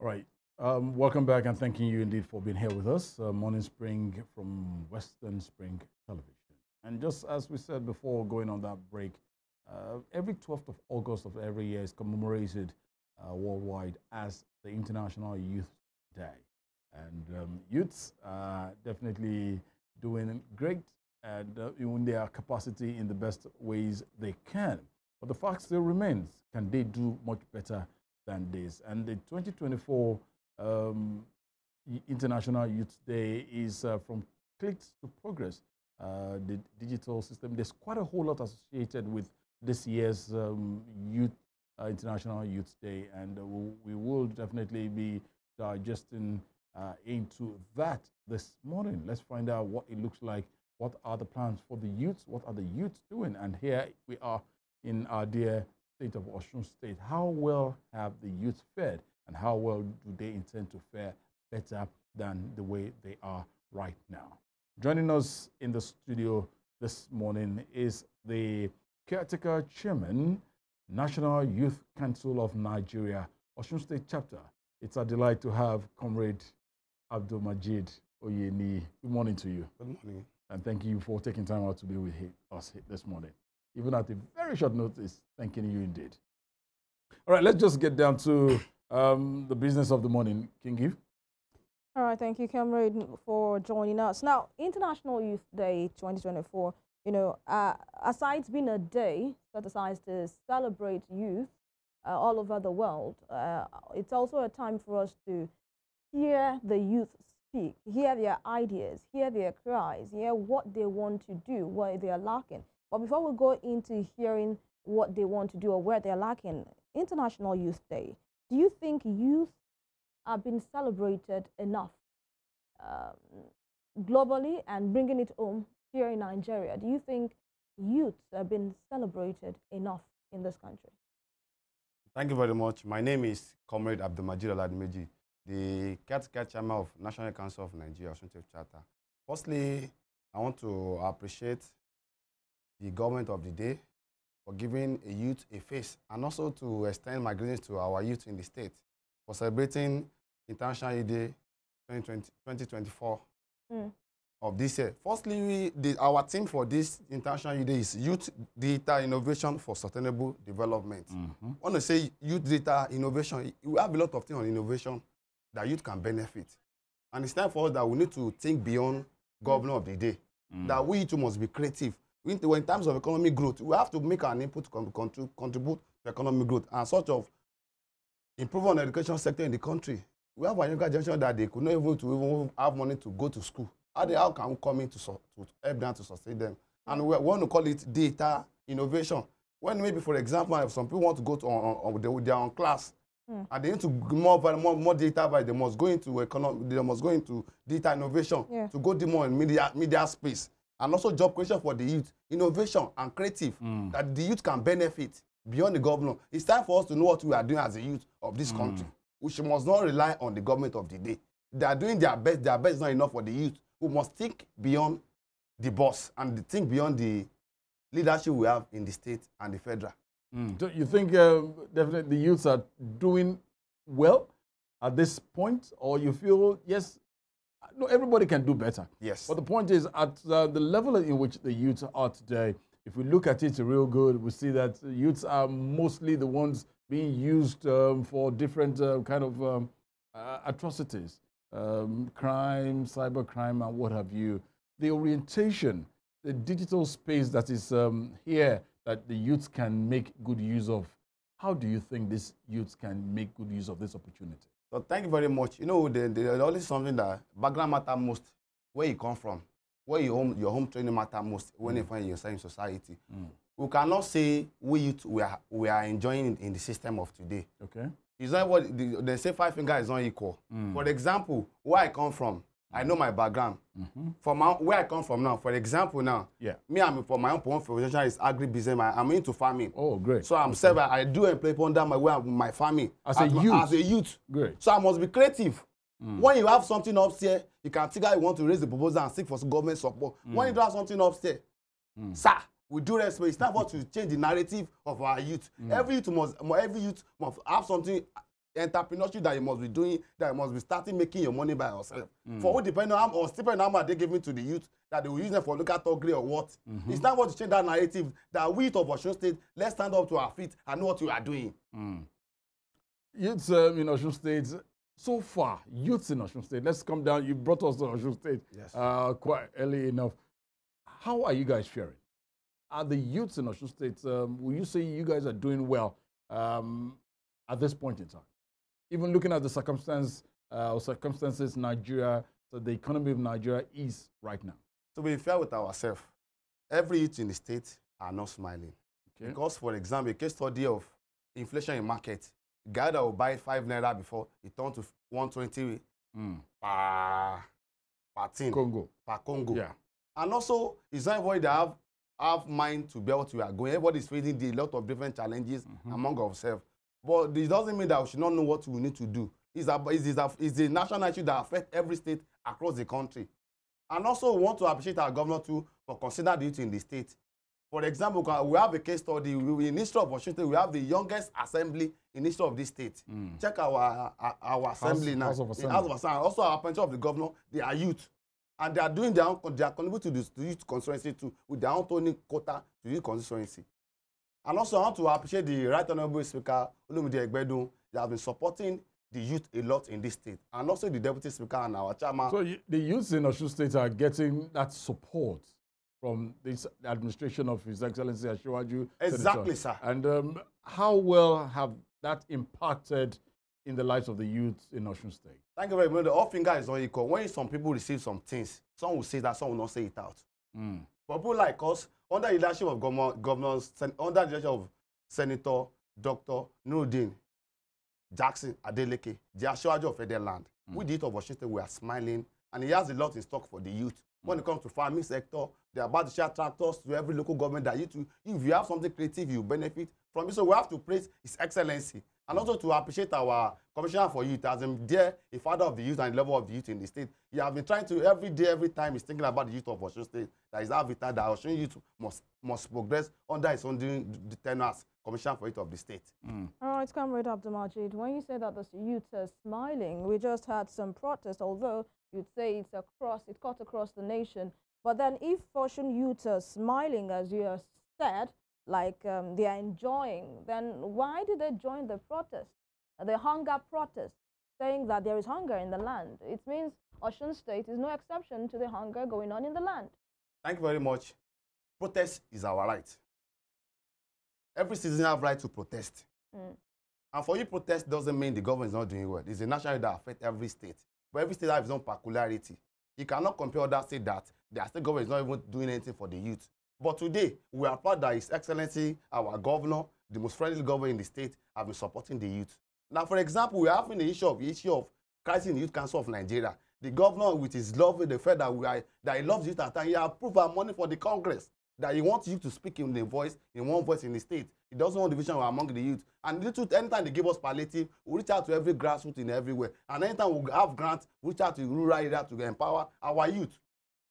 All right. Welcome back, and thanking you indeed for being here with us. Morning Spring from Western Spring Television. And just as we said before going on that break, every 12th of August of every year is commemorated worldwide as the International Youth Day. And youths are definitely doing great and in their capacity in the best ways they can. But the fact still remains, can they do much better than this? And the 2024 International Youth Day is from clicks to progress. The digital system, there's quite a whole lot associated with this year's International Youth Day, and we will definitely be digesting into that this morning. Let's find out what it looks like. What are the plans for the youths? What are the youths doing? And here we are in our dear state of Osun State. How well have the youth fared, and how well do they intend to fare better than the way they are right now? Joining us in the studio this morning is the Caretaker Chairman, National Youth Council of Nigeria, Osun State Chapter. It's a delight to have Comrade Abdulmajid Oyeniyi. Good morning to you. Good morning. And thank you for taking time out to be with us this morning. Even at a very short notice, thanking you indeed. All right, let's just get down to the business of the morning. King. All right, thank you, Comrade, for joining us. Now, International Youth Day 2024, aside being a day set aside to celebrate youth all over the world, it's also a time for us to hear the youth speak, hear their ideas, hear their cries, hear what they want to do, what they are lacking. But before we go into hearing what they want to do or where they're lacking, International Youth Day, do you think youth are being celebrated enough globally and bringing it home here in Nigeria? Do you think youths have been celebrated enough in this country? Thank you very much. My name is Comrade Abdulmajid Oladmeji, the Caretaker Chairman of National Council of Nigeria, Osun State Charter. Firstly, I want to appreciate the government of the day for giving a youth a face, and also to extend my greetings to our youth in the state for celebrating International Youth Day 2024 of this year. Firstly, our theme for this International Youth Day is Youth Data Innovation for Sustainable Development. When I say youth data innovation, we have a lot of things on innovation that youth can benefit. And it's time for us that we need to think beyond governor of the day, that we too must be creative. In terms of economic growth, we have to make an input to contribute to economic growth and sort of improve on the education sector in the country. We have a younger generation that they could not even have money to go to school. How can we come in to help them to sustain them? And we want to call it data innovation. When maybe, for example, if some people want to go to their own class, and they need to more data, but they must go into data innovation to go more in media space. And also job creation for the youth, innovation and creative, that the youth can benefit beyond the governor. It's time for us to know what we are doing as a youth of this country. We must not rely on the government of the day. They are doing their best. Their best is not enough for the youth. We must think beyond the boss and think beyond the leadership we have in the state and the federal. So you think definitely the youths are doing well at this point, or you feel, yes, no, everybody can do better. Yes. But the point is, at the level in which the youths are today, if we look at it real good, we see that youths are mostly the ones being used for different kind of atrocities, crime, cybercrime, and what have you. The orientation, the digital space that is here that the youths can make good use of. How do you think these youths can make good use of this opportunity? So thank you very much. There's always something that background matter most, where you come from, where your home training matter most when you find yourself in society. We cannot say we youth we are enjoying in the system of today. Okay. It's not what they say 5 fingers is not equal. For example, where I come from, I know my background. From where I come from now, for example now, I'm for my own profession is agribusiness. I'm into farming. Oh, great. So I'm I do employ under my family as a youth. Great. So I must be creative. When you have something upstairs, you can think how you want to raise the proposal and seek for government support. When you don't have something upstairs, sir, we do respect. It's time for us to change the narrative of our youth. Every youth must have something entrepreneurship that you must be doing, that you must be starting making your money by yourself. For what depending on stipend how much they giving to the youth, that they will use them for local togri or what. It's time to change that narrative that we of Osun State, let's stand up to our feet and know what we are doing. Youths in Osun State, so far, youths in Osun State, let's come down. You brought us to Osun State quite early enough. How are you guys faring? Are the youths in Osun State, will you say you guys are doing well at this point in time? Even looking at the circumstances Nigeria, so the economy of Nigeria is right now. To be fair with ourselves, every youth in the state are not smiling. Okay. Because, for example, a case study of inflation in market, the guy that will buy 5 naira before, it turned to 120 per tin. Per Congo. Yeah. And also, it's not everybody that have mind to be able to go. Everybody is facing a lot of different challenges among ourselves. But this doesn't mean that we should not know what we need to do. It's a national issue that affects every state across the country. And also, we want to appreciate our governor too for considering the youth in the state. For example, we have a case study in history of Osun State. We have the youngest assembly in history of this state. Check our assembly now. House of Assembly. Also, our appointment of the governor, they are youth. And they are doing their own, they are contributing to the youth constituency too, with their own Tony quota to the youth constituency. And also, I want to appreciate the Right Honorable Speaker, Olumide Egbedu, that has been supporting the youth a lot in this state. And also the Deputy Speaker and our chairman. So the youths in Osun State are getting that support from this administration of His Excellency Asiwaju. Exactly, sir. And how well have that impacted in the lives of the youth in Osun State? Thank you very much. The all finger is not equal. When some people receive some things, some will say that, some will not say it out. But people like us, under the leadership of governors, under the leadership of Senator Dr. Nuruddin Jackson Adeleke, the Asiwaju of Federal Land, with the youth of Osun State, we are smiling, and he has a lot in stock for the youth. When it comes to farming sector, they are about to share tractors to every local government that if you have something creative, you benefit from it. So we have to praise His Excellency. And also to appreciate our Commissioner for Youth, as him there, a father of the youth and the level of the youth in the state. He has been trying to, every day, every time, he's thinking about the youth of Osun State. That is how vital that Osun youth must progress under his own the tenure as Commissioner for Youth of the state. All right, Comrade Abdulmajid, when you say that the youth are smiling, we just had some protests, although you'd say it cut across the nation. But then if Osun youth are smiling, as you have said, like they are enjoying, then why did they join the protest, the hunger protest, saying that there is hunger in the land? It means Osun State is no exception to the hunger going on in the land. Thank you very much. Protest is our right. Every citizen has right to protest. And for you protest doesn't mean the government is not doing well. It's a national issue that affects every state. But every state has its own peculiarity. You cannot compare other states that their state government is not even doing anything for the youth. But today, we are proud that His Excellency, our governor, the most friendly governor in the state, have been supporting the youth. Now, for example, we are having the issue of crisis in the Youth Council of Nigeria. The governor, with his love, the fact that he loves youth, and he approved our money for the Congress, that he wants you to speak in one voice in the state. He doesn't want division among the youth. And the truth, anytime they give us palliative, we reach out to every grassroots in everywhere. And anytime we have grants, we reach out to the rural area to empower our youth.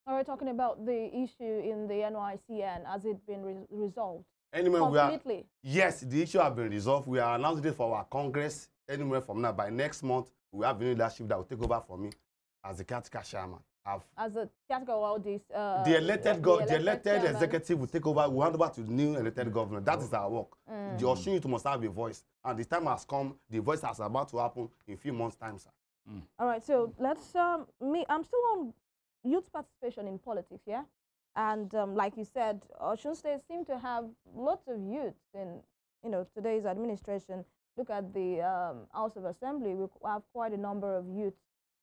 Are we talking about the issue in the NYCN? Has it been resolved? Anyway, completely? Yes, the issue has been resolved. We are announcing it for our Congress anywhere from now. By next month, we have a new leadership that will take over for me as the caretaker chairman. As a caretaker, well, the elected executive will take over. We hand over to the new elected governor. That is our work. The Osun youth must have a voice. And the time has come. The voice has about to happen in a few months' time, sir. All right, so let's, I'm still on youth participation in politics, yeah? And like you said, Osun State seem to have lots of youth in, today's administration. Look at the House of Assembly. We have quite a number of youth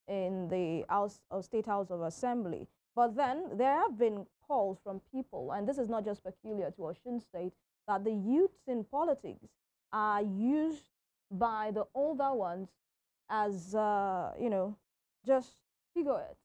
in the State House of Assembly. But then there have been calls from people, and this is not just peculiar to Osun State, that the youths in politics are used by the older ones as, just figureheads.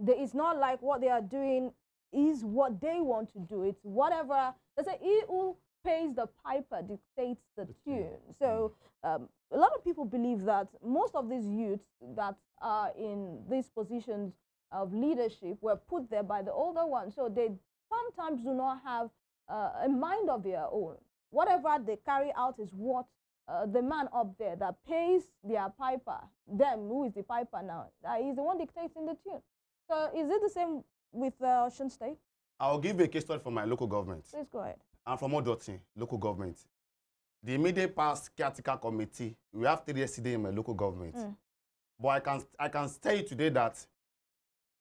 It's not like what they are doing is what they want to do. It's whatever. They say, he who pays the piper dictates the tune. So a lot of people believe that most of these youths that are in these positions of leadership were put there by the older ones. So they sometimes do not have a mind of their own. Whatever they carry out is what the man up there that pays their piper, them, who is the piper now, he's the one dictating the tune. So is it the same with Osun State? I'll give you a case story from my local government. Please go ahead. I'm from Odoti, local government. The immediate past caretaker committee, we have 3 yesterday in my local government. But I can tell you today that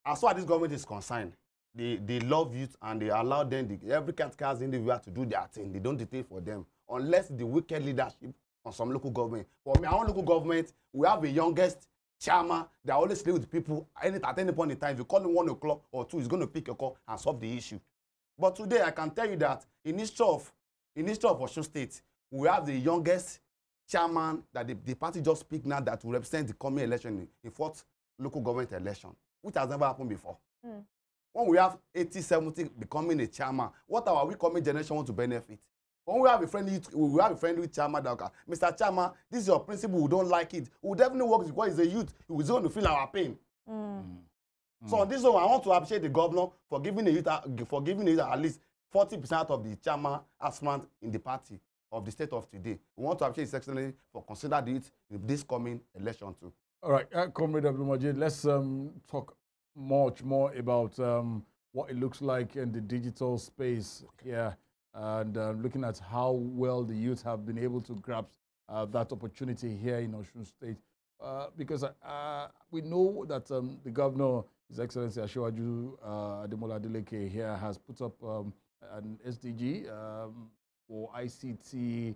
as far as this government is concerned, they love youth and they allow them, every caretaker individual to do their thing. They don't dictate for them, unless the wicked leadership on some local government. For my own local government, we have the youngest chairman that always live with people at any point in time. If you call him 1 o'clock or 2, he's going to pick your call and solve the issue. But today, I can tell you that in history of Osun State, we have the youngest chairman that the party just picked now that will represent the coming election in 4th local government election, which has never happened before. When we have 80, 70 becoming a chairman, what our we coming generation want to benefit? When we have a friendly chairman that, okay, Mr. Chairman, this is your principle, we don't like it. We will definitely work because he's a youth. He's going to feel our pain. So on this one, I want to appreciate the governor for giving the youth at least 40% of the chairman aspirant in the party of the state of today. We want to appreciate His Excellency for considering it in this coming election too. All right, Comrade Abdulmajid, let's talk much more about what it looks like in the digital space here, and looking at how well the youth have been able to grasp that opportunity here in Osun State. Because we know that the governor, His Excellency Asiwaju Ademola Adeleke here, has put up an SDG for ICT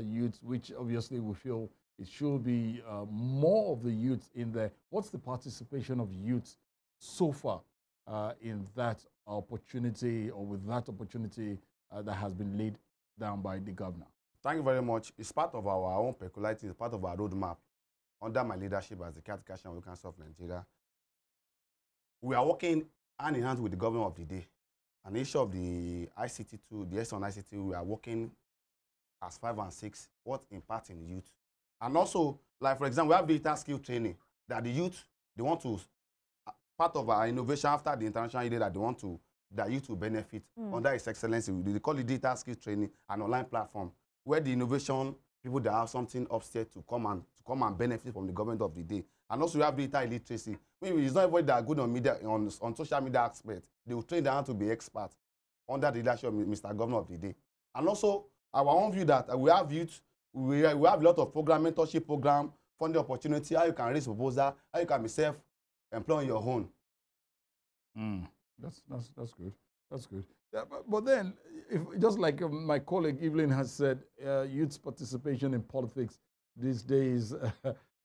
youth, which obviously we feel it should be more of the youth in there. What's the participation of youth so far in that opportunity, or with that opportunity that has been laid down by the governor? Thank you very much. It's part of our own peculiarity, it's part of our roadmap. Under my leadership as the Caretaker and Council of Nigeria, we are working hand in hand with the government of the day. An issue of the ICT2, the S on ICT, we are working as 5 and 6, what impact in youth. And also, like for example, we have digital skill training that the youth, they want to, part of our innovation after the international day that they want to, that youth will benefit under His Excellency. They call it digital skill training, an online platform where the innovation people that have something upstairs to come and benefit from the government of the day. And also we have digital illiteracy. Maybe it's not everybody that are good on media, on social media aspect. They will train them to be experts under the leadership of Mr. Governor of the day. And also our own view that we have youth, we have a lot of program, mentorship program, funding opportunity, how you can raise proposal, how you can be self-employed on your own. That's good. That's good. Yeah, but then, just like my colleague Evelyn has said, youth's participation in politics these days,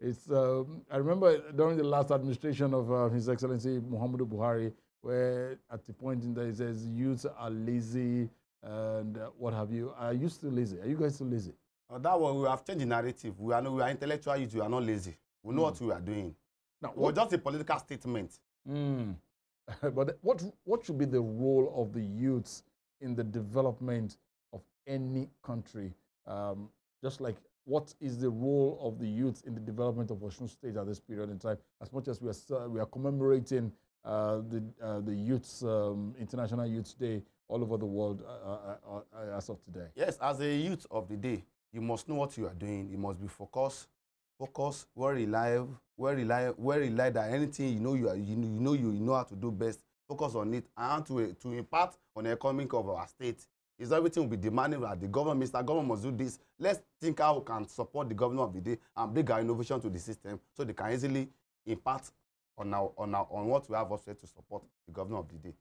it's. I remember during the last administration of His Excellency Muhammadu Buhari, where at the point in there he says youths are lazy and what have you. Are you still lazy? Are you guys still lazy? That one, we have changed the narrative. We are intellectual youth. We are not lazy. We know what we are doing. Now, we're just a political statement. But what should be the role of the youths in the development of any country? Just like, what is the role of the youth in the development of Osun State at this period in time? As much as we are commemorating the Youths International Youth Day all over the world as of today. Yes, as a youth of the day, you must know what you are doing. You must be focused, well reliable, that anything you know how to do best. Focus on it and to impact on the economic of our state. Is everything will be demanding that the government, Mr. Government must do this. Let's think how we can support the government of the day and bring our innovation to the system so they can easily impact on what we have also to support the government of the day.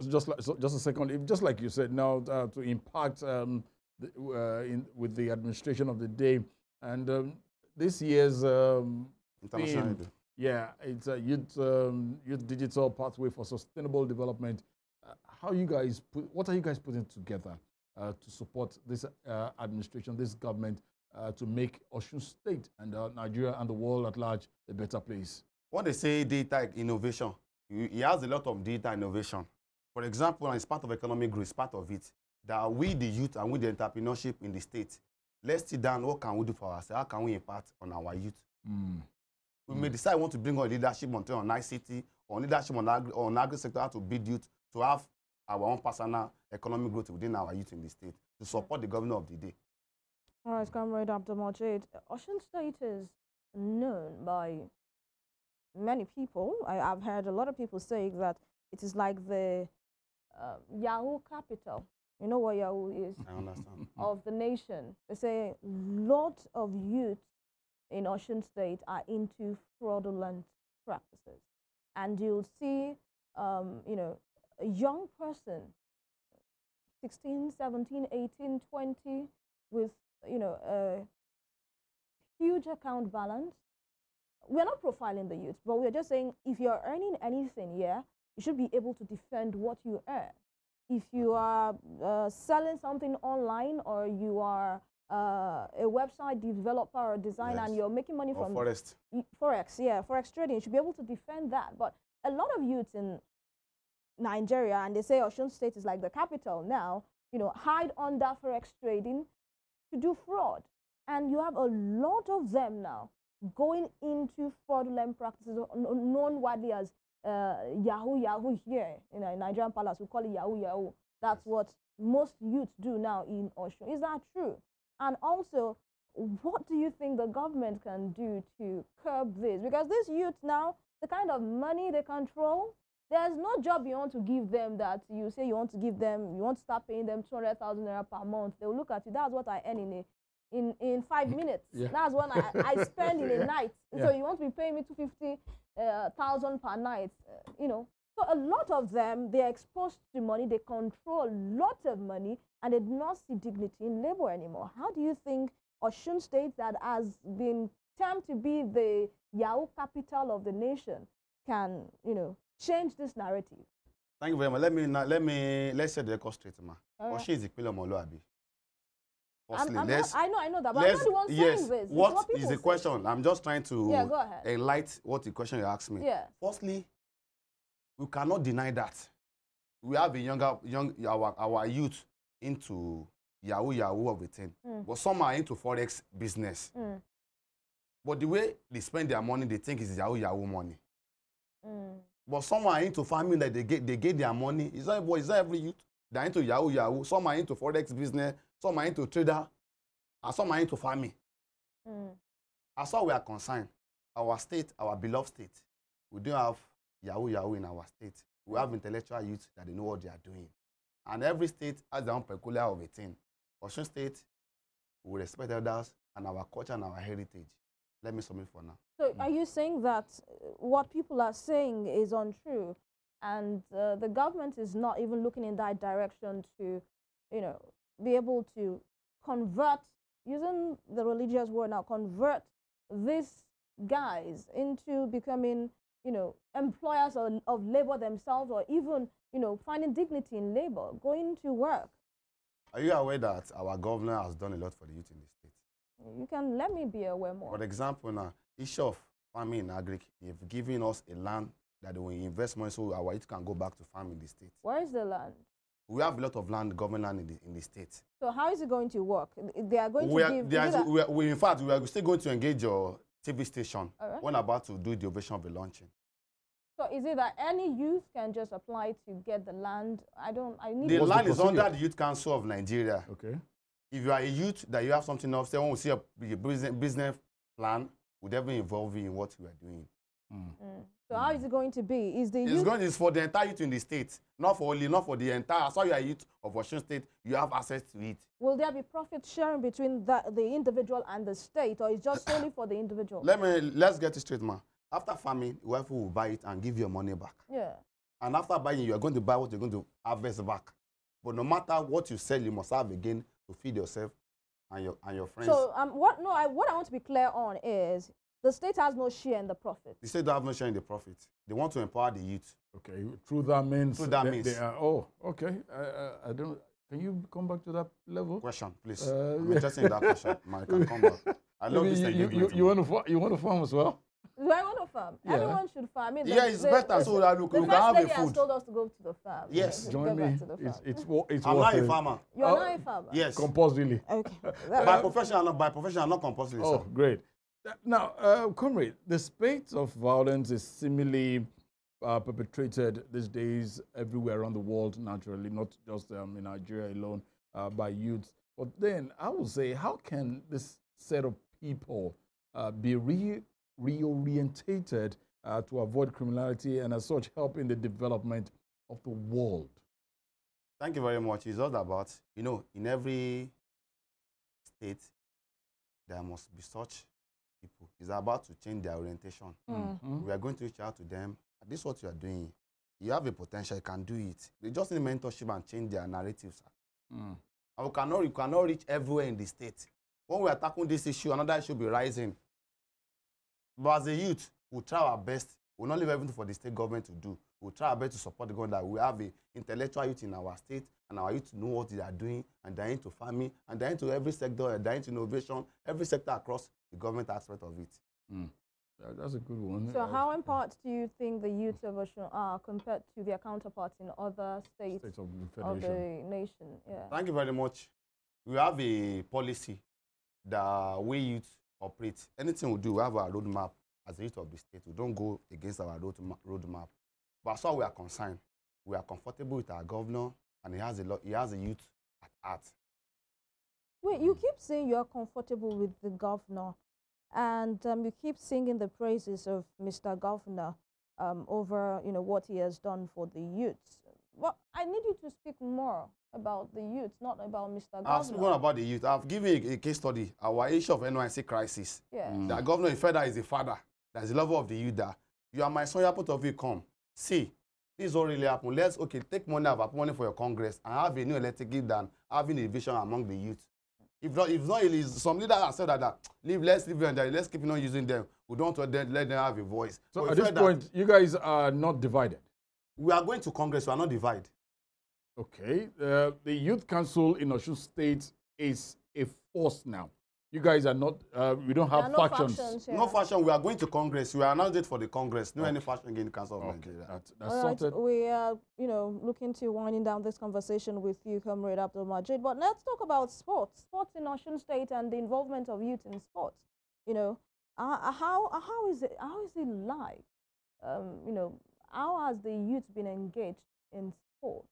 Just a second. Just like you said, now to impact with the administration of the day, and this year's International Day. Yeah, it's a youth digital pathway for sustainable development. What are you guys putting together to support this administration, this government, to make Osun State and Nigeria and the world at large a better place? When they say data innovation, he has a lot of data innovation. For example, as part of economic growth, part of it, that we, the youth, and we, the entrepreneurship in the state, let's sit down, what can we do for ourselves? How can we impact on our youth? We may decide we want to bring on leadership on ICT, or leadership on agri-sector, how to build youth, to have our own personal economic growth within our youth in the state, to support the government of the day. All right, Comrade Abdulmajid. Osun State is known by many people. I've heard a lot of people say that it is like the Yahoo capital. You know what Yahoo is? I understand. Of the nation. They say lot of youth in Osun State are into fraudulent practices. And you'll see, you know, a young person, 16, 17, 18, 20, with, you know, a huge account balance. We're not profiling the youth, but we're just saying if you're earning anything, yeah, you should be able to defend what you earn. If you are selling something online, or you are a website developer or designer, Yes. and you're making money Or from forest. Forex, yeah, Forex trading, you should be able to defend that. But a lot of youths in Nigeria, and they say Osun State is like the capital now, you know, hide under Forex trading to do fraud. And you have a lot of them now going into fraudulent practices, known widely as Yahoo here in Nigerian Palace. We call it Yahoo. That's what most youths do now in Osun. Is that true? And also, what do you think the government can do to curb this? Because these youths now, the kind of money they control, there's no job you want to give them that you say you want to give them, you want to start paying them 200,000 naira per month. They'll look at you. That's what I earn in 5 minutes. Yeah. That's what I spend in a night. Yeah. So you want to be paying me 250,000 per night, you know. So a lot of them, they're exposed to money, they control lots of money, and they do not see dignity in labor anymore. How do you think Osun State, that has been termed to be the Yahoo capital of the nation, can, you know, change this narrative? Thank you very much. Let's set the record straight, ma. Osun is the pillar of Moluabi. Firstly, I know that, but I'm not the one saying this. What is people the say. question? I'm just trying to Yeah, go ahead. enlighten what the question you asked me. Yeah. Firstly, we cannot deny that we have a our youth into Yahoo of a thing. But some are into Forex business. But the way they spend their money, they think it's Yahoo money. But some are into farming, that they get their money. It's not every youth. They're into Yahoo. Some are into Forex business. Some are into trader. And some are into farming. As far as we are concerned, our state, our beloved state, we don't have Yahoo in our state. We have intellectual youth that they know what they are doing. And every state has their own peculiar of a thing. Osun State, we respect elders and our culture and our heritage. Let me submit for now. So are you saying that what people are saying is untrue, and the government is not even looking in that direction to, you know, be able to convert, using the religious word now, convert these guys into becoming, you know, employers of labor themselves, or even, you know, finding dignity in labor, going to work? Are you aware that our governor has done a lot for the youth in the state? You can let me be aware more. For example, now, issue of farming in agric, they've given us a land that they will invest money so our youth can go back to farm in the state. Where is the land? We have a lot of land, government land in the state. So how is it going to work? They are going in fact, we are still going to engage your TV station when about to do the ovation of the launching. So is it that any youth can just apply to get the land? The land is under the Youth Council of Nigeria. Okay. If you are a youth that you have something else, someone will see a business plan, would ever involve you in what you are doing. So how is it going to be? It's for the entire youth in the state, not for the entire. So you are youth of Osun State, you have access to it. Will there be profit sharing between the individual and the state, or is just solely for the individual? Let's get it straight, man. After farming, whoever will buy it and give your money back. Yeah. And after buying, you are going to buy what you're going to harvest back. But no matter what you sell, you must have again to feed yourself and your friends. So what I want to be clear on is the state has no share in the profit. The state don't have no share in the profit. They want to empower the youth. Okay, through that means. They are, oh, okay. I don't. Can you come back to that level? Question, please. I'm interested in that question. Man, can come back. I love this engagement. You want to farm as well? Do I want to farm? Yeah. Everyone should farm. It's better so that we can have a food. The has told us to go to the farm. Yes. Join me. It's I'm not a farmer. You're not a farmer? Yes. Compulsorily. Okay. By profession, not compulsory. Oh, great. Now, Comrade, the spate of violence is seemingly perpetrated these days everywhere around the world, naturally, not just in Nigeria alone, by youths. But then I would say, how can this set of people be reorientated to avoid criminality and as such help in the development of the world? Thank you very much. It's all about, in every state, there must be such people. It's about to change their orientation. We are going to reach out to them. This is what you are doing. You have a potential, you can do it. They just need mentorship and change their narratives. And we cannot reach everywhere in the state. When we are tackling this issue, another issue will be rising. But as a youth, we'll try our best. We'll not leave everything for the state government to do. We'll try our best to support the government that we have an intellectual youth in our state, and our youth know what they are doing, and they're into farming, and they're into every sector, and they're into innovation, every sector across the government aspect of it. Yeah, that's a good one. So how in part do you think the youth of Osun are compared to their counterparts in other states of of the nation? Yeah. Thank you very much. We have a policy that we youth operate. Anything we do, we have our roadmap as a youth of the state. We don't go against our roadmap. But as far as we are concerned, we are comfortable with our governor, and he has a youth at heart. Wait, you keep saying you are comfortable with the governor, and you keep singing the praises of Mr. Governor over what he has done for the youths. But I need you to speak more about the youth, not about Mr. Governor. I've spoken about the youth. I've given a case study, our issue of NYC crisis. Yeah. The governor, in fact, that is a father. That's the level of the youth that you are my son, you point of view, come. See, this is what really happened. Let's, take money for your Congress and have a new elected gift than having a division among the youth. If not, some leaders have said that let's leave them there, let's keep on using them. We don't want to let them have a voice. So at this point, you guys are not divided. We are going to Congress, we are not divided. Okay. The Youth Council in Osun State is a force now. You guys are not, we don't have factions. No faction, we are going to Congress. We are announced it for the Congress. No any faction in the Council of Nigeria. That's sorted. We are, looking to winding down this conversation with you, Comrade Abdulmajid. But let's talk about sports. Sports in Osun State and the involvement of youth in sports. How is it like? How has the youth been engaged in sports?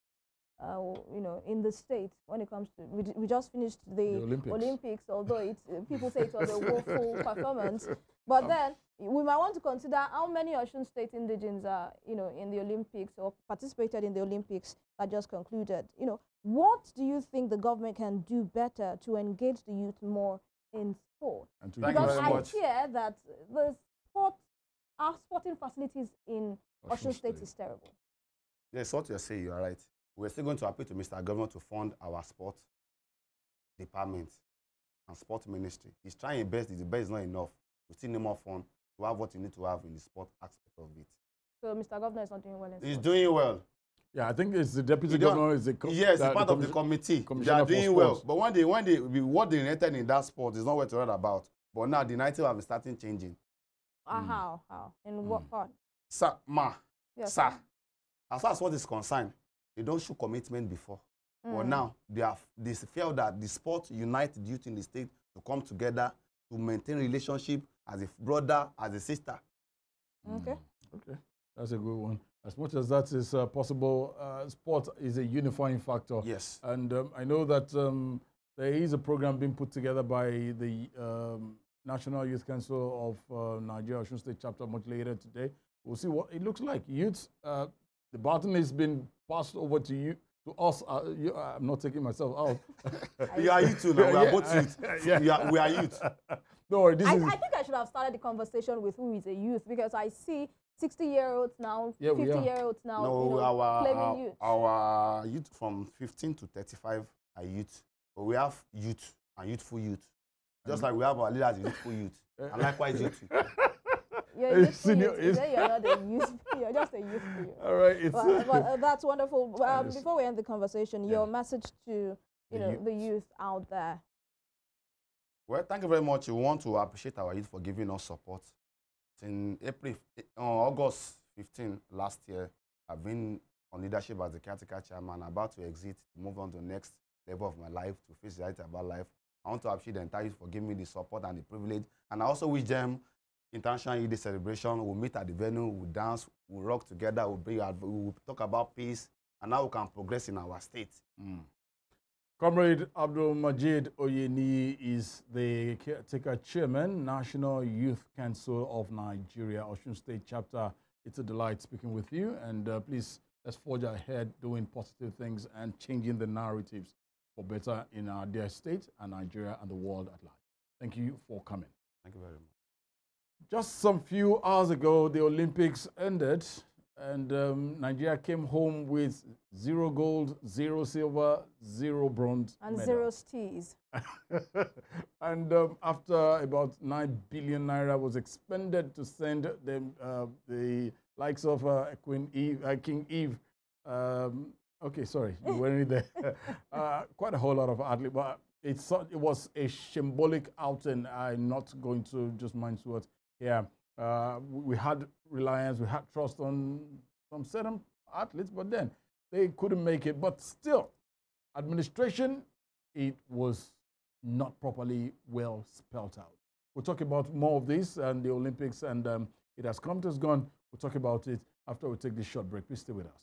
In the state when it comes to, we just finished the Olympics, although people say it was a woeful performance. But then we might want to consider how many Osun State indigenes are, in the Olympics or participated in the Olympics that just concluded. What do you think the government can do better to engage the youth more in sport? Because I hear that our sporting facilities in Osun State is terrible. Yes, what you're saying, you're right. We're still going to appeal to Mr. Governor to fund our sport department and sport ministry. He's trying his best. The best is not enough. We still need more fund to have what you need to have in the sport aspect of it. So Mr. Governor is not doing well in sports? He's doing well. Yeah, I think it's the deputy governor. Yes, it's part of the committee. They are doing well. But what they entered in that sport is not what to read about. But now the narrative have been starting changing. How? In what part? Sir, yes, sir. As far as what is concerned, they don't show commitment before. But now they feel that the sport unites youth in the state to come together to maintain relationship as a brother, as a sister. Okay. That's a good one. As much as that is possible, sport is a unifying factor. Yes. And I know that there is a program being put together by the National Youth Council of Nigeria Osun State chapter much later today. We'll see what it looks like. Youth, the baton has been passed over to you, to us. I'm not taking myself out. You are youth too now. We are both youth. We are youth. No, I think I should have started the conversation with who is a youth, because I see 60-year-olds now, 50-year-olds now, claiming youth. Our youth from 15 to 35 are youth. But we have youth and youthful youth. Just like we have our leaders, youthful youth. And likewise, youth. You're not a youth. You're just a youth. All right. But that's wonderful. Before we end the conversation, your message to the youth out there. Well, thank you very much. We want to appreciate our youth for giving us support. In August 15 last year, I've been on leadership as the Caretaker chairman, about to exit, to move on to the next level of my life, to face the reality about life. I want to appreciate the entire youth for giving me the support and the privilege. And I also wish them International Youth Day celebration. We'll meet at the venue, we'll dance, we'll rock together, we'll talk about peace, and how we can progress in our state. Comrade Abdulmajid Oyeniyi is the Caretaker Chairman, National Youth Council of Nigeria, Osun State Chapter. It's a delight speaking with you, and please, let's forge ahead doing positive things and changing the narratives for better in our dear state and Nigeria and the world at large. Thank you for coming. Thank you very much. Just some few hours ago, the Olympics ended, and Nigeria came home with 0 gold, 0 silver, 0 bronze And medal. 0 stees. And after about 9 billion naira was expended to send the likes of Queen Eve, King Eve. Okay, sorry, you weren't there. Quite a whole lot of athletes, but it was a symbolic outing. I'm not going to just mind what here. We had reliance, we had trust on some certain athletes, but then they couldn't make it. But still, administration, it was not properly well spelled out. We'll talk about more of this and the Olympics, and it has come to us gone. We'll talk about it after we take this short break. Please stay with us.